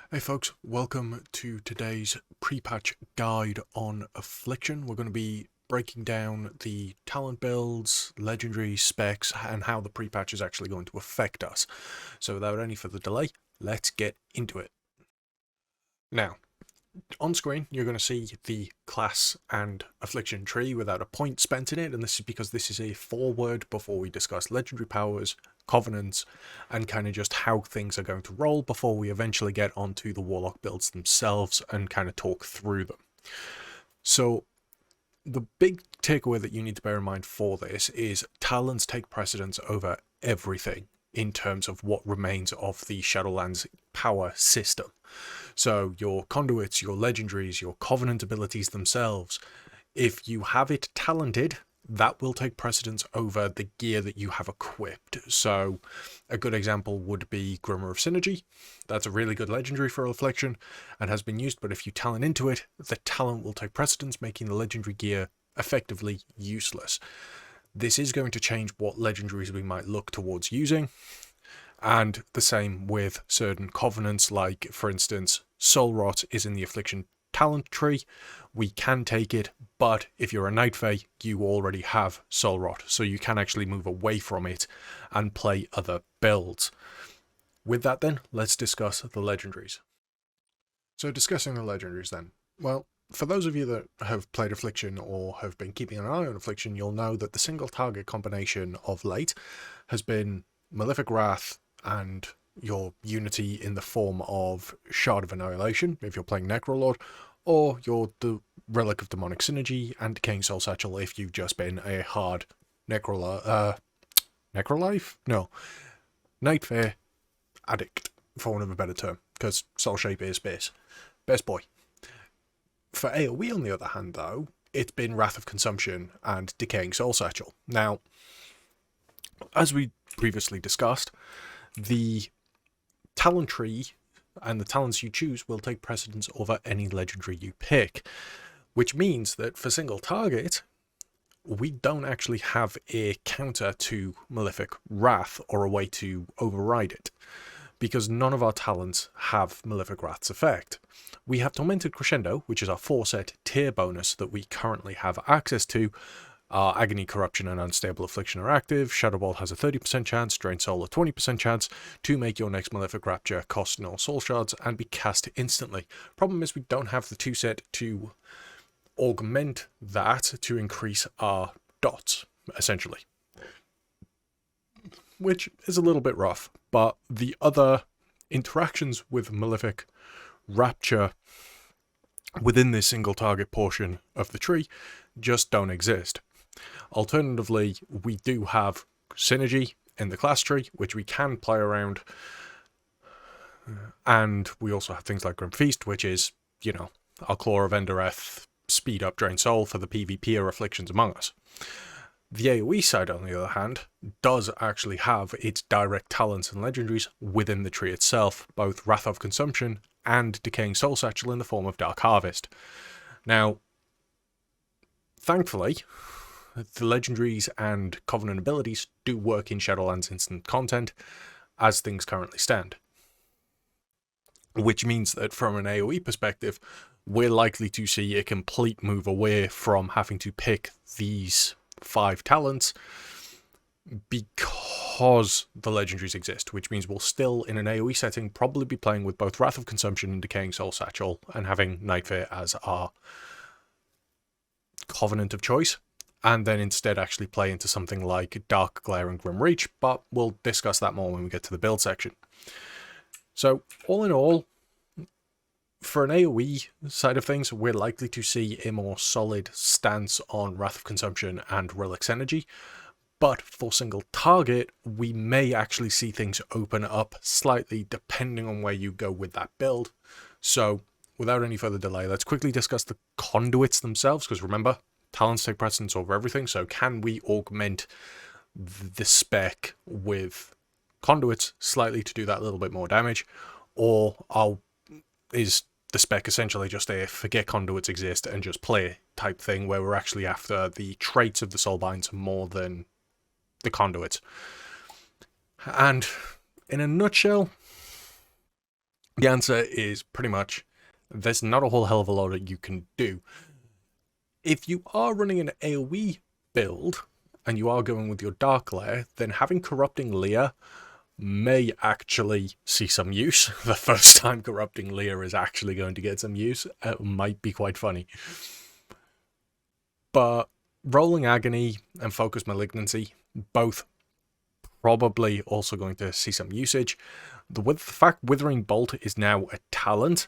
Hey folks, welcome to today's pre-patch guide on Affliction. We're going to be breaking down the talent builds, legendary specs, and how the pre-patch is actually going to affect us. So without any further delay, let's get into it. Now, on screen, you're going to see the class and affliction tree without a point spent in it, and this is because this is a foreword before we discuss legendary powers, covenants, and kind of just how things are going to roll before we eventually get onto the warlock builds themselves and kind of talk through them. So the big takeaway that you need to bear in mind for this is talents take precedence over everything in terms of what remains of the Shadowlands power system. So your conduits, your legendaries, your covenant abilities themselves, if you have it talented, that will take precedence over the gear that you have equipped. So a good example would be Grimoire of Synergy. That's a really good legendary for Affliction and has been used, but if you talent into it, the talent will take precedence, making the legendary gear effectively useless. This is going to change what legendaries we might look towards using, and the same with certain covenants, like, for instance, Soul Rot is in the Affliction talent tree. We can take it, but if you're a Night Fae, you already have Soul Rot, so you can actually move away from it and play other builds. With that then, let's discuss the legendaries. So discussing the legendaries then, well, for those of you that have played Affliction or have been keeping an eye on Affliction, you'll know that the single target combination of late has been Malefic Wrath and your unity in the form of Shard of Annihilation, if you're playing Necrolord, or the Relic of Demonic Synergy and Decaying Soul Satchel if you've just been a hard Necrolife? No. Night Fae addict, for want of a better term, because Soul Shape is base. Best boy. For AoE, on the other hand, though, it's been Wrath of Consumption and Decaying Soul Satchel. Now, as we previously discussed, the talent tree and the talents you choose will take precedence over any legendary you pick, which means that for single target, we don't actually have a counter to Malefic Wrath or a way to override it, because none of our talents have Malefic Wrath's effect. We have Tormented Crescendo, which is our 4-set tier bonus that we currently have access to. Our Agony, Corruption, and Unstable Affliction are active. Shadow Ball has a 30% chance, Drain Soul a 20% chance to make your next Malefic Rapture cost no soul shards and be cast instantly. Problem is we don't have the 2-set to augment that to increase our dots, essentially. Which is a little bit rough, but the other interactions with Malefic Rapture within this single target portion of the tree just don't exist. Alternatively, we do have Synergy in the class tree, which we can play around, and we also have things like Grim Feast, which is, our Claw of Endereth, speed up Drain Soul for the PvP or Afflictions among us. The AoE side, on the other hand, does actually have its direct talents and legendaries within the tree itself, both Wrath of Consumption and Decaying Soul Satchel in the form of Dark Harvest. Now, thankfully, the legendaries and covenant abilities do work in Shadowlands instant content as things currently stand. Which means that from an AoE perspective, we're likely to see a complete move away from having to pick these 5 talents because the legendaries exist, which means we'll still, in an AoE setting, probably be playing with both Wrath of Consumption and Decaying Soul Satchel and having Night Fae as our covenant of choice, and then instead actually play into something like Dark Glare and Grim Reach, but we'll discuss that more when we get to the build section. So, all in all, for an AoE side of things, we're likely to see a more solid stance on Wrath of Consumption and Relic's Energy, but for single target, we may actually see things open up slightly depending on where you go with that build. So, without any further delay, let's quickly discuss the conduits themselves, because remember, talents take precedence over everything, so can we augment the spec with conduits slightly to do that little bit more damage, or is the spec essentially just a forget conduits exist and just play type thing where we're actually after the traits of the soulbinds more than the conduits? And in a nutshell, The answer is pretty much there's not a whole hell of a lot that you can do. If you are running an AoE build and you are going with your Dark Lair, then having Corrupting Leer may actually see some use. The first time Corrupting Leer is actually going to get some use, it might be quite funny. But Rolling Agony and Focus Malignancy, both probably also going to see some usage. The fact Withering Bolt is now a talent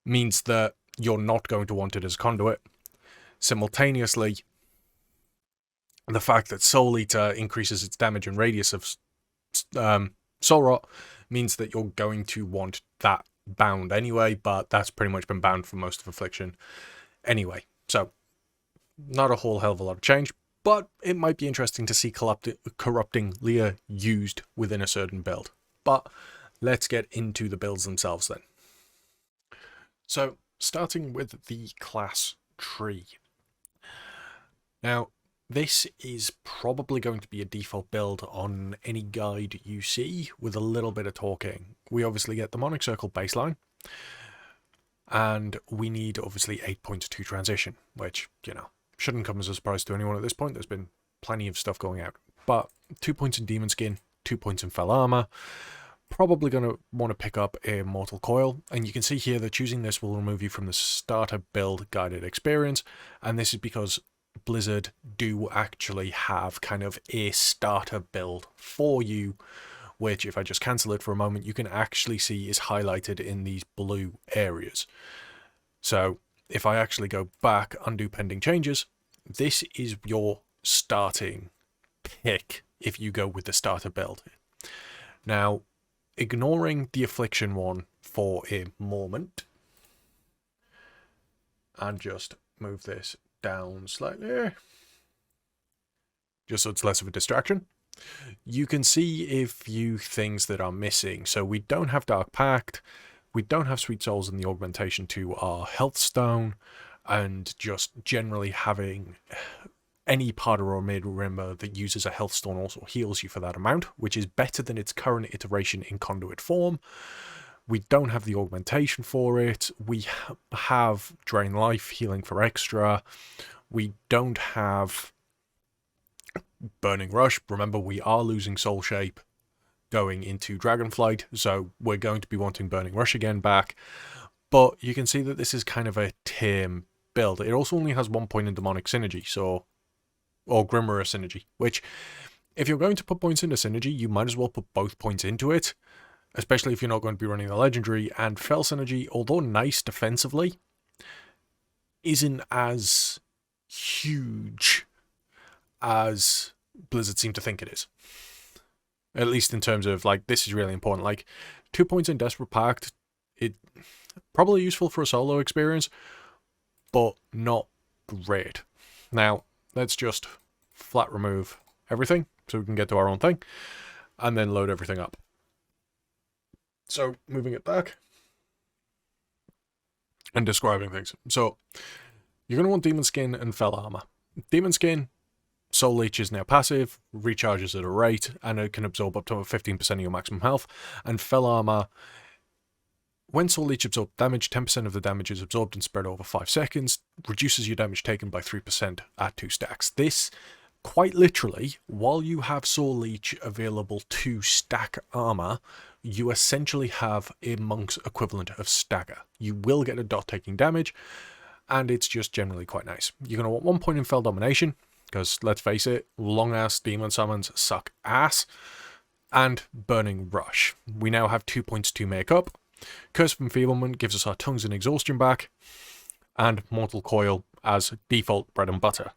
means that you're not going to want it as a conduit. Simultaneously, the fact that Soul Eater increases its damage and radius of Soul Rot means that you're going to want that bound anyway, but that's pretty much been bound for most of Affliction anyway. So, not a whole hell of a lot of change, but it might be interesting to see Corrupting Leer used within a certain build. But let's get into the builds themselves then. So, starting with the class tree. Now, this is probably going to be a default build on any guide you see with a little bit of talking. We obviously get the Demonic Circle baseline, and we need obviously 8 points to transition, which, you know, shouldn't come as a surprise to anyone at this point. There's been plenty of stuff going out. But 2 points in Demon Skin, 2 points in Fell Armor. Probably going to want to pick up a Mortal Coil, and you can see here that choosing this will remove you from the starter build guided experience, and this is because Blizzard do actually have kind of a starter build for you, which if I just cancel it for a moment, you can actually see is highlighted in these blue areas. So if I actually go back, undo pending changes, this is your starting pick if you go with the starter build. Now, ignoring the Affliction one for a moment, and just move this down slightly, just so it's less of a distraction, you can see a few things that are missing. So we don't have Dark Pact, we don't have Sweet Souls in the augmentation to our Health Stone, and just generally having any part of our mid-rimmer that uses a Health Stone also heals you for that amount, which is better than its current iteration in Conduit form. We don't have the augmentation for it. We have Drain Life healing for extra. We don't have Burning Rush. Remember, we are losing Soul Shape going into Dragonflight, so we're going to be wanting Burning Rush again back. But you can see that this is kind of a tame build. It also only has 1 point in Demonic Synergy, or Grimoire Synergy, which, if you're going to put points into Synergy, you might as well put both points into it, especially if you're not going to be running the Legendary. And Fell Synergy, although nice defensively, isn't as huge as Blizzard seem to think it is. At least in terms of, like, this is really important. Like, 2 points in Desperate Pact, it probably useful for a solo experience, but not great. Now, let's just flat remove everything so we can get to our own thing, and then load everything up. So, moving it back and describing things. So, you're going to want Demon Skin and Fell Armor. Demon Skin, Soul Leech is now passive, recharges at a rate, and it can absorb up to 15% of your maximum health. And Fell Armor, when Soul Leech absorbs damage, 10% of the damage is absorbed and spread over 5 seconds, reduces your damage taken by 3% at 2 stacks. This, quite literally, while you have Soul Leech available to stack armor, you essentially have a monk's equivalent of stagger. You will get a dot taking damage, and it's just generally quite nice. You're going to want 1 point in Fell Domination, because let's face it, long-ass demon summons suck ass, and Burning Rush. We now have 2 points to make up. Curse of Enfeeblement gives us our tongues and exhaustion back, and Mortal Coil as default bread and butter.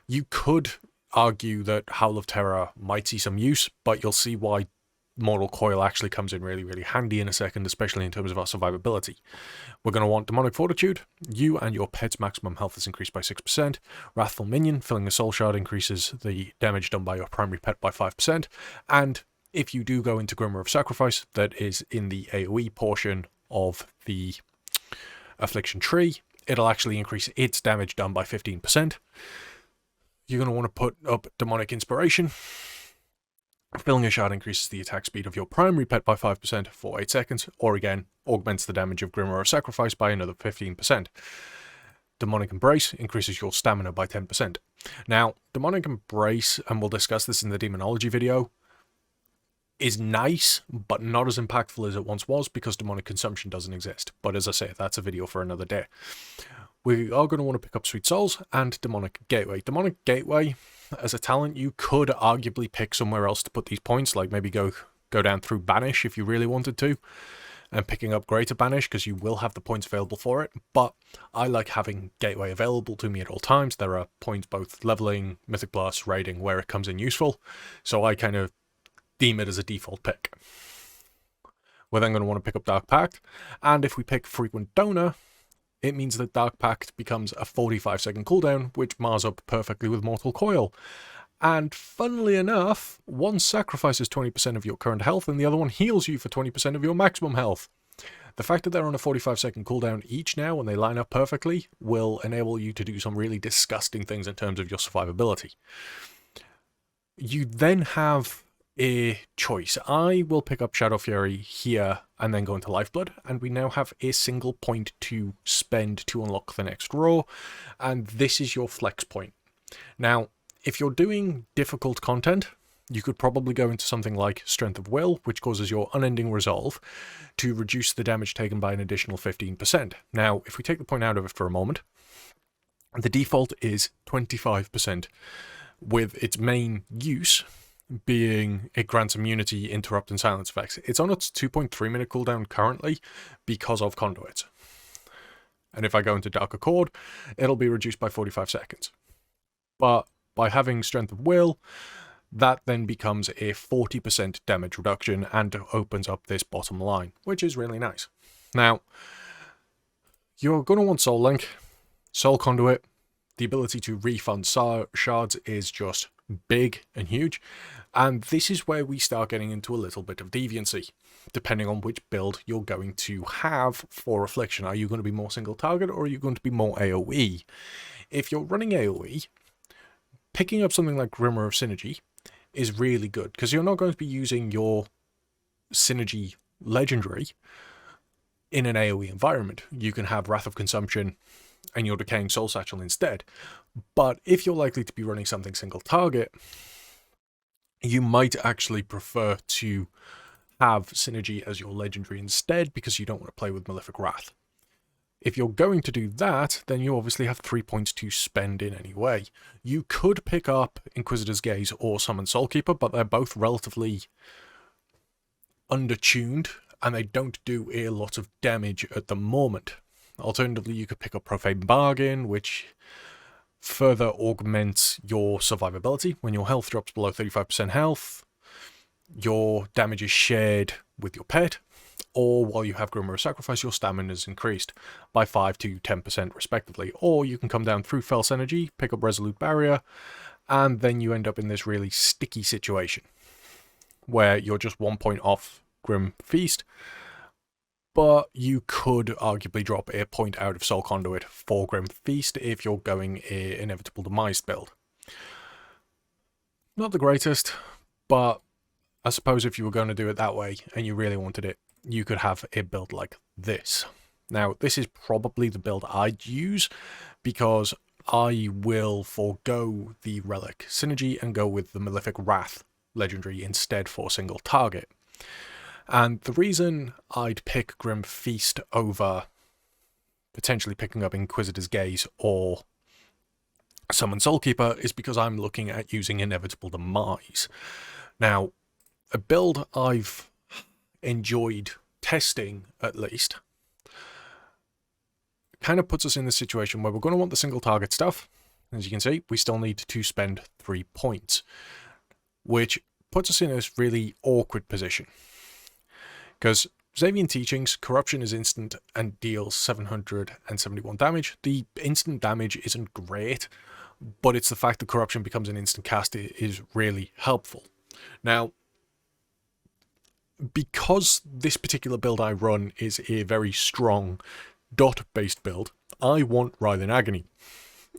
You could argue that Howl of Terror might see some use, but you'll see why Mortal Coil actually comes in really, really handy in a second, especially in terms of our survivability. We're going to want Demonic Fortitude. You and your pet's maximum health is increased by 6%. Wrathful Minion, filling a Soul Shard, increases the damage done by your primary pet by 5%. And if you do go into Grimoire of Sacrifice, that is in the AoE portion of the Affliction tree, it'll actually increase its damage done by 15%. You're going to want to put up Demonic Inspiration. Filling a shard increases the attack speed of your primary pet by 5% for 8 seconds, or again, augments the damage of Grimoire of Sacrifice by another 15%. Demonic Embrace increases your stamina by 10%. Now, Demonic Embrace, and we'll discuss this in the Demonology video, is nice, but not as impactful as it once was because demonic consumption doesn't exist. But as I say, that's a video for another day. We are going to want to pick up Sweet Souls and Demonic Gateway. Demonic Gateway, as a talent, you could arguably pick somewhere else to put these points, like maybe go down through Banish if you really wanted to, and picking up Greater Banish because you will have the points available for it. But I like having Gateway available to me at all times. There are points both leveling, Mythic Blast, raiding, where it comes in useful. So I kind of deem it as a default pick. We're then going to want to pick up Dark Pact, and if we pick Frequent Donor, it means that Dark Pact becomes a 45-second cooldown, which mars up perfectly with Mortal Coil. And funnily enough, one sacrifices 20% of your current health, and the other one heals you for 20% of your maximum health. The fact that they're on a 45-second cooldown each now, and they line up perfectly, will enable you to do some really disgusting things in terms of your survivability. You then have a choice. I will pick up Shadow Fury here and then go into Lifeblood, and we now have a single point to spend to unlock the next row, and this is your flex point. Now, if you're doing difficult content, you could probably go into something like Strength of Will, which causes your Unending Resolve to reduce the damage taken by an additional 15%. Now, if we take the point out of it for a moment, the default is 25%, with its main use being it grants immunity, interrupt, and silence effects. It's on its 2.3 minute cooldown currently because of conduits. And if I go into Dark Accord, it'll be reduced by 45 seconds. But by having Strength of Will, that then becomes a 40% damage reduction and opens up this bottom line, which is really nice. Now, you're going to want Soul Link, Soul Conduit. The ability to refund shards is just big and huge, and this is where we start getting into a little bit of deviancy, depending on which build you're going to have for Affliction. Are you going to be more single target, or are you going to be more AoE? If you're running AoE, picking up something like Grimoire of Synergy is really good, because you're not going to be using your Synergy legendary in an AoE environment. You can have Wrath of Consumption and your Decaying Soul Satchel instead. But if you're likely to be running something single target, you might actually prefer to have Synergy as your legendary instead, because you don't want to play with Malefic Wrath. If you're going to do that, then you obviously have 3 points to spend in any way. You could pick up Inquisitor's Gaze or Summon Soulkeeper, but they're both relatively undertuned, and they don't do a lot of damage at the moment. Alternatively, you could pick up Profane Bargain, which further augments your survivability. When your health drops below 35% health, your damage is shared with your pet, or while you have Grimoire of Sacrifice, your stamina is increased by 5 to 10% respectively. Or you can come down through False Energy, pick up Resolute Barrier, and then you end up in this really sticky situation where you're just 1 point off Grim Feast, but you could arguably drop a point out of Soul Conduit for Grim Feast if you're going a Inevitable Demise build. Not the greatest, but I suppose if you were going to do it that way and you really wanted it, you could have a build like this. Now, this is probably the build I'd use, because I will forego the Relic Synergy and go with the Malefic Wrath legendary instead for single target. And the reason I'd pick Grim Feast over potentially picking up Inquisitor's Gaze or Summon Soulkeeper is because I'm looking at using Inevitable Demise. Now, a build I've enjoyed testing, at least, kind of puts us in the situation where we're going to want the single target stuff. As you can see, we still need to spend 3 points, which puts us in a really awkward position. Because Xavian Teachings, Corruption is instant and deals 771 damage. The instant damage isn't great, but it's the fact that Corruption becomes an instant cast is really helpful. Now, because this particular build I run is a very strong dot-based build, I want Writhing Agony.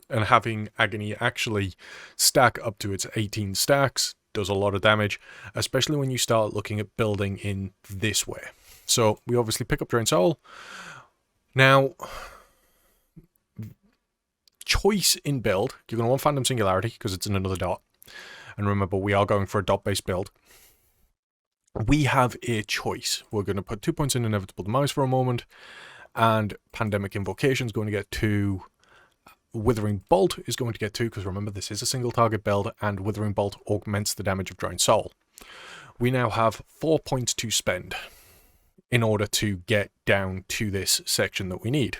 And having Agony actually stack up to its 18 stacks does a lot of damage, especially when you start looking at building in this way. So we obviously pick up Drain Soul. Now, choice in build, you're going to want Phantom Singularity because it's in another dot. And remember, we are going for a dot-based build. We have a choice. We're going to put 2 points in Inevitable Demise for a moment, and Pandemic Invocation is going to get 2. Withering Bolt is going to get 2, because remember, this is a single target build, and Withering Bolt augments the damage of Drain Soul. We now have 4 points to spend in order to get down to this section that we need.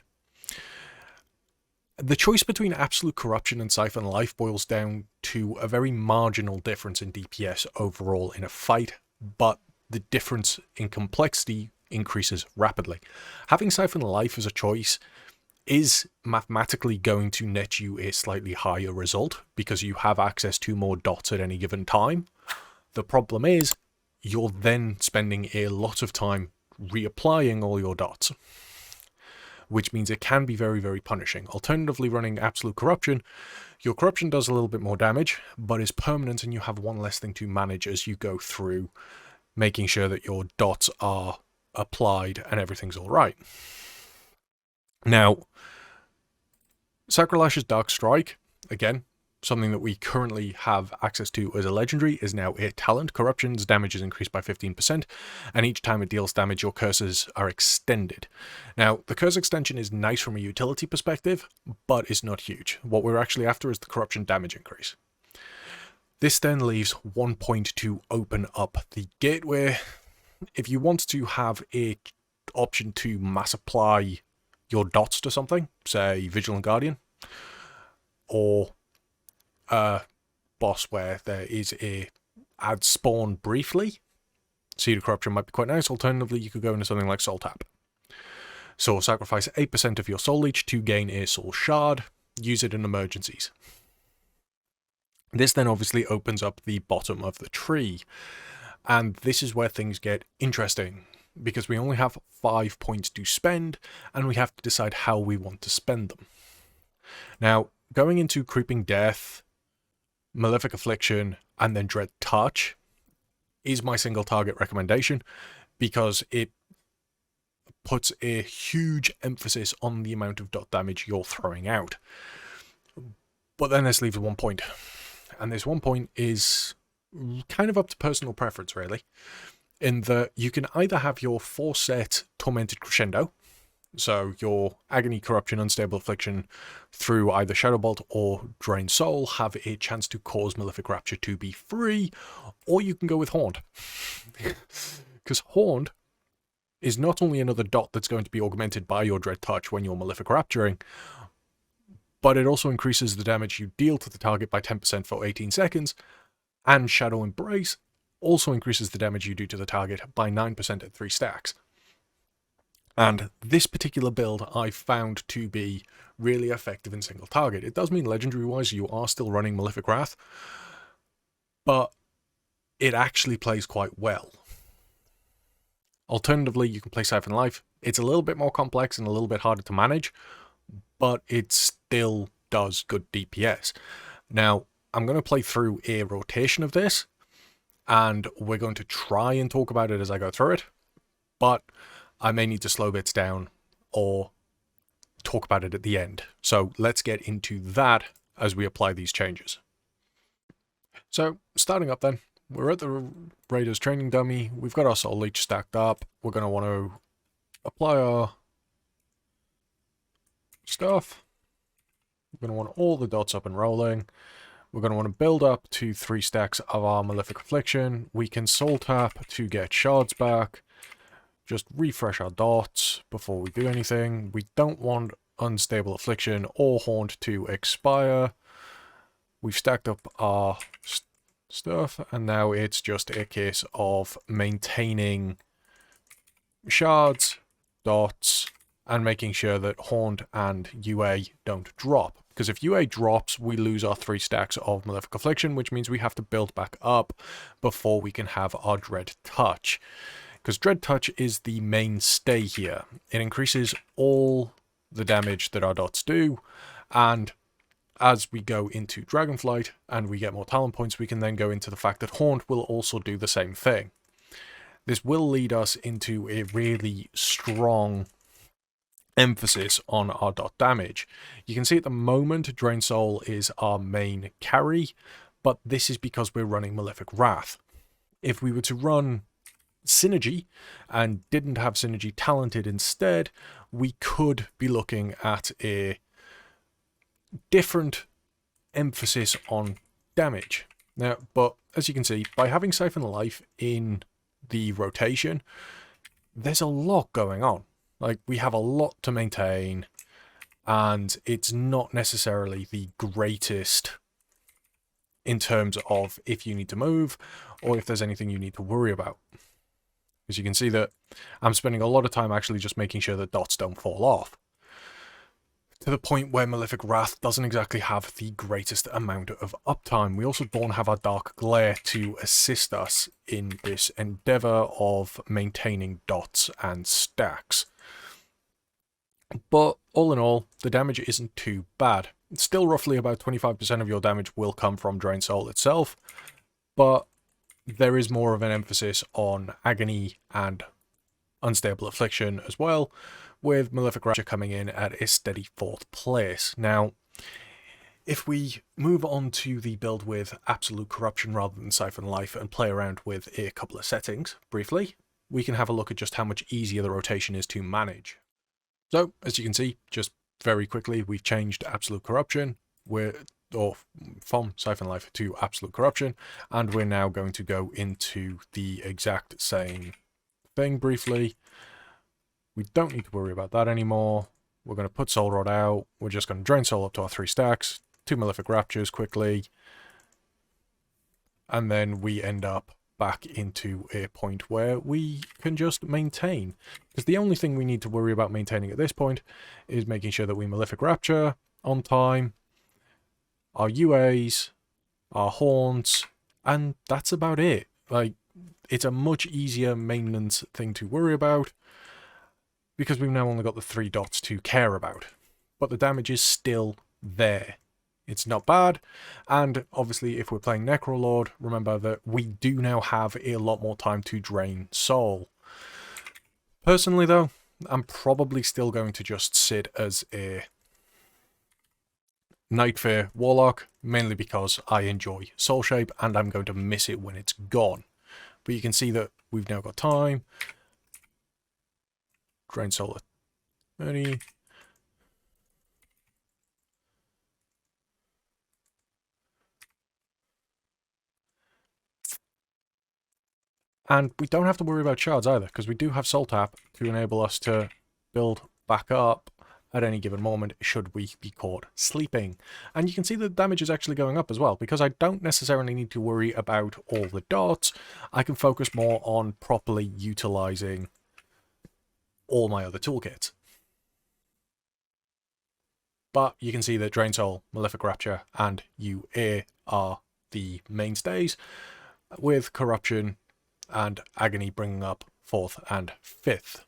The choice between Absolute Corruption and Siphon Life boils down to a very marginal difference in DPS overall in a fight, but the difference in complexity increases rapidly. Having Siphon Life as a choice is mathematically going to net you a slightly higher result because you have access to more dots at any given time. The problem is you're then spending a lot of time reapplying all your dots, which means it can be very, very punishing. Alternatively, running Absolute Corruption, your corruption does a little bit more damage, but is permanent and you have one less thing to manage as you go through, making sure that your dots are applied and everything's all right. Now, Sacrilash's Dark Strike, again, something that we currently have access to as a legendary, is now a talent. Corruption's damage is increased by 15%, and each time it deals damage, your curses are extended. Now, the curse extension is nice from a utility perspective, but it's not huge. What we're actually after is the corruption damage increase. This then leaves 1 point to open up the gateway. If you want to have a option to mass apply your dots to something, say Vigilant Guardian, or a boss where there is a add spawn briefly, Seed of Corruption might be quite nice. Alternatively, you could go into something like Soul Tap. So sacrifice 8% of your soul each to gain a soul shard, use it in emergencies. This then obviously opens up the bottom of the tree, and this is where things get interesting, because we only have 5 points to spend, and we have to decide how we want to spend them. Now, going into Creeping Death, Malefic Affliction, and then Dread Touch is my single target recommendation, because it puts a huge emphasis on the amount of dot damage you're throwing out. But then this leaves 1 point, and this 1 point is kind of up to personal preference, really, in that you can either have your 4-set Tormented Crescendo, so your Agony, Corruption, Unstable Affliction through either Shadow Bolt or Drain Soul have a chance to cause Malefic Rapture to be free, or you can go with Horned. Because Horned is not only another dot that's going to be augmented by your Dread Touch when you're Malefic Rapturing, but it also increases the damage you deal to the target by 10% for 18 seconds, and Shadow Embrace also increases the damage you do to the target by 9% at 3 stacks. And this particular build I found to be really effective in single target. It does mean legendary-wise you are still running Malefic Wrath, but it actually plays quite well. Alternatively, you can play Siphon Life. It's a little bit more complex and a little bit harder to manage, but it still does good DPS. Now, I'm going to play through a rotation of this, and we're going to try and talk about it as I go through it, but I may need to slow bits down or talk about it at the end. So let's get into that as we apply these changes. So starting up then, we're at the Raiders training dummy. We've got our soul leech stacked up. We're going to want to apply our stuff. We're going to want all the dots up and rolling. We're going to want to build up to 3 stacks of our Malefic Affliction. We can soul tap to get shards back. Just refresh our dots before we do anything. We don't want Unstable Affliction or Haunt to expire. We've stacked up our stuff, and now it's just a case of maintaining shards, dots, and making sure that Haunt and UA don't drop. Because if UA drops, we lose our 3 stacks of Malefic Affliction, which means we have to build back up before we can have our Dread Touch. Because Dread Touch is the mainstay here. It increases all the damage that our dots do, and as we go into Dragonflight and we get more talent points, we can then go into the fact that Haunt will also do the same thing. This will lead us into a really strong emphasis on our dot damage. You can see at the moment Drain Soul is our main carry, but this is because we're running Malefic Wrath. If we were to run Synergy and didn't have Synergy talented instead, we could be looking at a different emphasis on damage. Now, but as you can see, by having Siphon Life in the rotation, there's a lot going on. Like, we have a lot to maintain, and it's not necessarily the greatest in terms of if you need to move or if there's anything you need to worry about. As you can see that I'm spending a lot of time actually just making sure that dots don't fall off, to the point where Malefic Wrath doesn't exactly have the greatest amount of uptime. We also don't have our Dark Glare to assist us in this endeavour of maintaining dots and stacks. But all in all, the damage isn't too bad. It's still roughly about 25% of your damage will come from Drain Soul itself, but there is more of an emphasis on Agony and Unstable Affliction as well, with Malefic Rapture coming in at a steady 4th place. Now, if we move on to the build with Absolute Corruption rather than Siphon Life and play around with a couple of settings briefly, we can have a look at just how much easier the rotation is to manage. So, as you can see, just very quickly, we've changed Absolute Corruption, from Siphon Life to Absolute Corruption, and we're now going to go into the exact same thing briefly. We don't need to worry about that anymore. We're going to put Soul Rod out. We're just going to Drain Soul up to our 3 stacks, 2 Malefic Raptures quickly, and then we end up back into a point where we can just maintain. Because the only thing we need to worry about maintaining at this point is making sure that we Malefic Rapture on time, our UAs, our Haunts, and that's about it. Like, it's a much easier maintenance thing to worry about, because we've now only got the 3 dots to care about. But the damage is still there. It's not bad, and obviously if we're playing Necrolord, remember that we do now have a lot more time to drain soul. Personally though, I'm probably still going to just sit as a Nightfare Warlock, mainly because I enjoy Soul Shape and I'm going to miss it when it's gone. But you can see that we've now got time. Drain Soul at 30. And we don't have to worry about shards either, because we do have Soul Tap to enable us to build back up at any given moment should we be caught sleeping. And you can see the damage is actually going up as well, because I don't necessarily need to worry about all the dots. I can focus more on properly utilising all my other toolkits. But you can see that Drain Soul, Malefic Rapture, and UA are the mainstays, with Corruption and Agony bringing up 4th and 5th.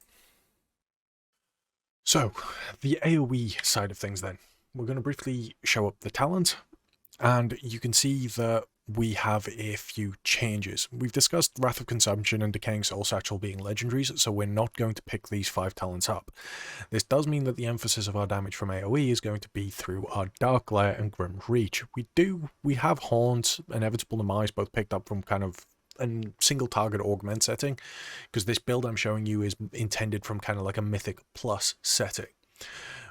So, the AoE side of things then. We're going to briefly show up the talent, and you can see that we have a few changes. We've discussed Wrath of Consumption and Decaying Soul Satchel being legendaries, so we're not going to pick these 5 talents up. This does mean that the emphasis of our damage from AoE is going to be through our Dark Glare and Grim Reach. We have Haunt, Inevitable Demise, both picked up from kind of a single target augment setting, because this build I'm showing you is intended from kind of like a Mythic Plus setting.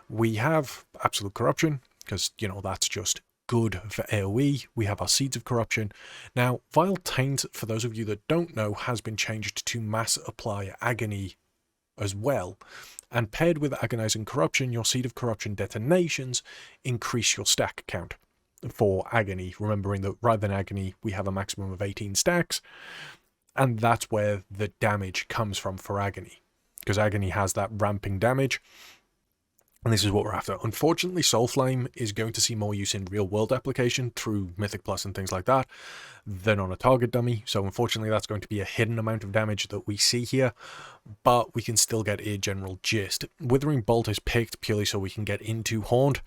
We have Absolute Corruption, because, you know, that's just good for AoE. We have our Seeds of Corruption. Now, Vile Taint, for those of you that don't know, has been changed to mass apply Agony as well. And paired with Agonizing Corruption, your Seed of Corruption detonations increase your stack count for Agony, remembering that rather than Agony, we have a maximum of 18 stacks, and that's where the damage comes from for Agony, because Agony has that ramping damage, and this is what we're after. Unfortunately, Soulflame is going to see more use in real-world application through Mythic Plus and things like that than on a target dummy, so unfortunately that's going to be a hidden amount of damage that we see here, but we can still get a general gist. Withering Bolt is picked purely so we can get into Haunt.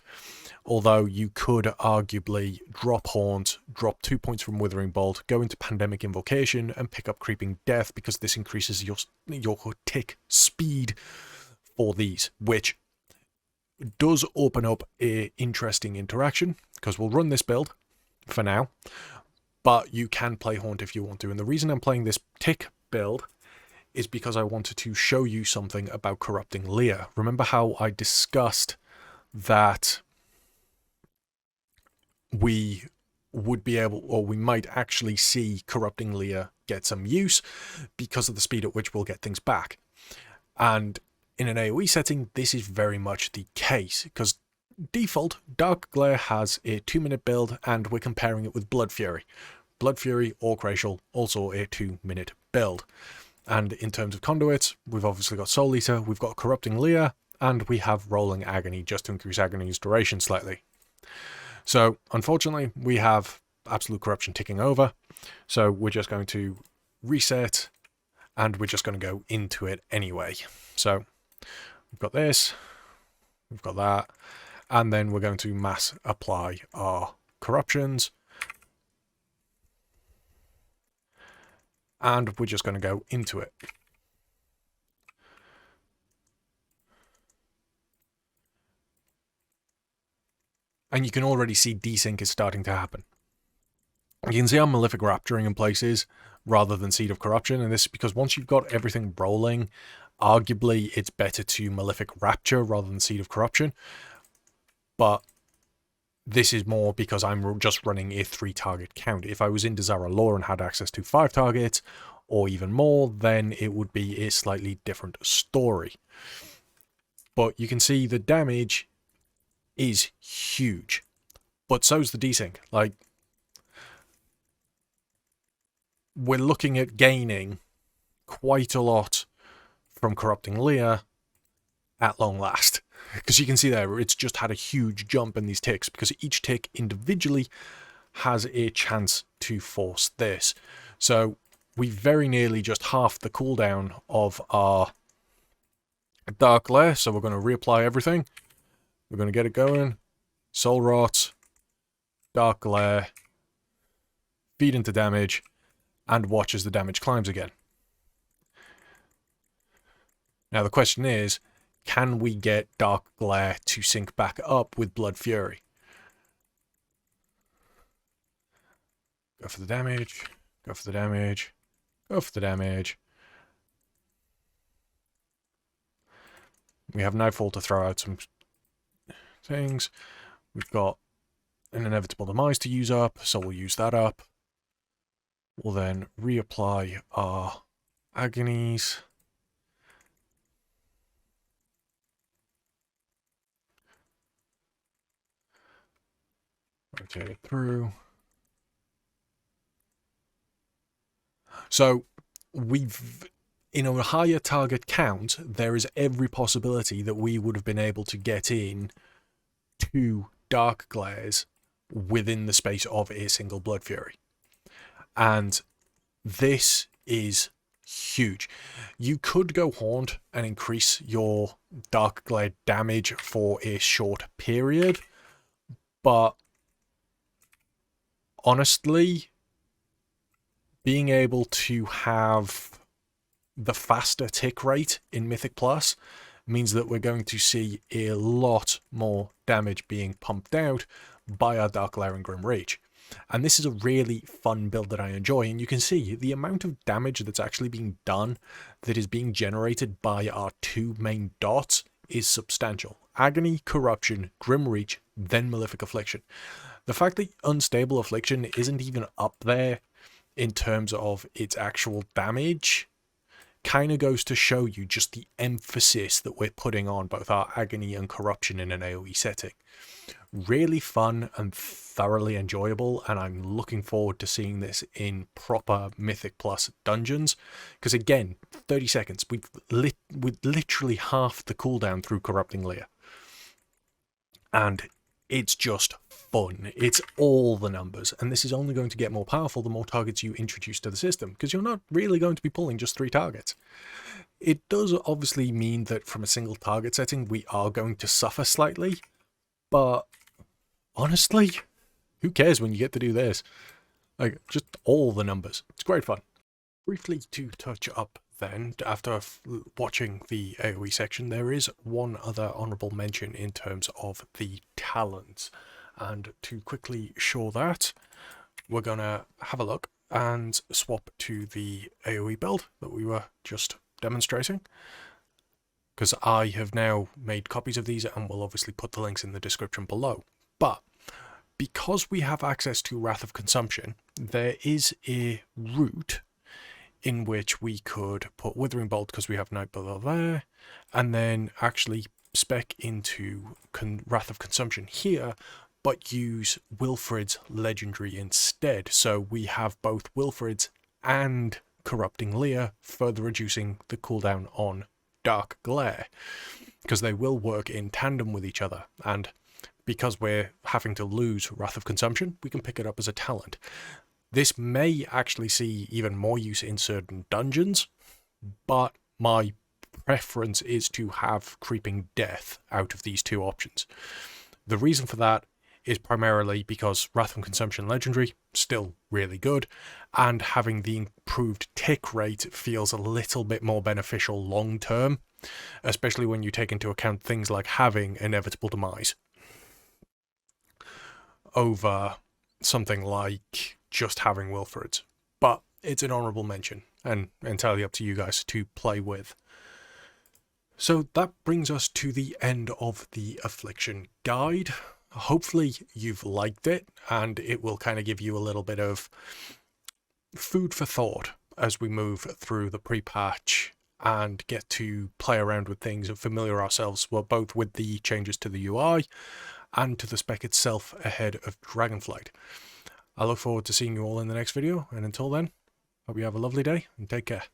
Although you could arguably drop Haunt, drop 2 points from Withering Bolt, go into Pandemic Invocation, and pick up Creeping Death, because this increases your tick speed for these, which does open up an interesting interaction, because we'll run this build for now, but you can play Haunt if you want to. And the reason I'm playing this tick build is because I wanted to show you something about Corrupting Leer. Remember how I discussed that we would be able, or we might actually see Corrupting Leer get some use because of the speed at which we'll get things back. And in an AoE setting, this is very much the case, because default, Dark Glare has a 2-minute build, and we're comparing it with Blood Fury. Blood Fury, Orc Racial, also a 2-minute build. And in terms of conduits, we've obviously got Soul Eater, we've got Corrupting Leer, and we have Rolling Agony, just to increase Agony's duration slightly. So, unfortunately, we have Absolute Corruption ticking over, so we're just going to reset, and we're just going to go into it anyway. So, we've got this, we've got that, and then we're going to mass apply our corruptions. And we're just going to go into it. And you can already see desync is starting to happen. You can see I'm Malefic Rapturing in places rather than Seed of Corruption, and this is because once you've got everything rolling, arguably it's better to Malefic Rapture rather than Seed of Corruption. But this is more because I'm just running a 3-target count. If I was in Desire Lore and had access to 5 targets, or even more, then it would be a slightly different story. But you can see the damage is huge. But so's the desync. Like, we're looking at gaining quite a lot from Corrupting Leer at long last. Because you can see there, it's just had a huge jump in these ticks, because each tick individually has a chance to force this. So we very nearly just halved the cooldown of our Dark Glare, so we're going to reapply everything. We're going to get it going. Soul Rot, Dark Glare, feed into damage, and watch as the damage climbs again. Now the question is, can we get Dark Glare to sync back up with Blood Fury? Go for the damage, go for the damage, go for the damage. We have Nightfall to throw out some things. We've got an Inevitable Demise to use up, so we'll use that up. We'll then reapply our Agonies. Rotate it through. So we've, in a higher target count, there is every possibility that we would have been able to get in 2 Dark Glares within the space of a single Blood Fury. And this is huge. You could go Haunt and increase your Dark Glare damage for a short period, but honestly, being able to have the faster tick rate in Mythic Plus means that we're going to see a lot more damage being pumped out by our Dark Glare and Grim Reach. And this is a really fun build that I enjoy, and you can see the amount of damage that's actually being done, that is being generated by our 2 main dots, is substantial. Agony, Corruption, Grim Reach, then Malefic Affliction. The fact that Unstable Affliction isn't even up there in terms of its actual damage kind of goes to show you just the emphasis that we're putting on both our Agony and Corruption in an AoE setting. Really fun and thoroughly enjoyable, and I'm looking forward to seeing this in proper Mythic Plus dungeons, because again, 30 seconds, we've literally half the cooldown through Corrupting Leer. And it's just fun. It's all the numbers, and this is only going to get more powerful the more targets you introduce to the system, because you're not really going to be pulling just 3 targets. It does obviously mean that from a single target setting we are going to suffer slightly, but honestly, who cares when you get to do this? Like, just all the numbers. It's great fun. Briefly to touch up then, after watching the AoE section, there is one other honourable mention in terms of the talents. And to quickly show that, we're going to have a look and swap to the AoE build that we were just demonstrating. Because I have now made copies of these and will obviously put the links in the description below. But because we have access to Wrath of Consumption, there is a route in which we could put Withering Bolt because we have Night below there, and then actually spec into Wrath of Consumption here, but use Wilfred's legendary instead. So we have both Wilfred's and Corrupting Leer, further reducing the cooldown on Dark Glare, because they will work in tandem with each other, and because we're having to lose Wrath of Consumption, we can pick it up as a talent. This may actually see even more use in certain dungeons, but my preference is to have Creeping Death out of these two options. The reason for that is primarily because Wrath of Consumption Legendary, still really good, and having the improved tick rate feels a little bit more beneficial long term, especially when you take into account things like having Inevitable Demise over something like just having Wilfred's. But it's an honourable mention, and entirely up to you guys to play with. So that brings us to the end of the Affliction guide. Hopefully you've liked it, and it will kind of give you a little bit of food for thought as we move through the pre-patch and get to play around with things and familiar ourselves, well, both with the changes to the UI and to the spec itself ahead of Dragonflight. I look forward to seeing you all in the next video, and until then, hope you have a lovely day and take care.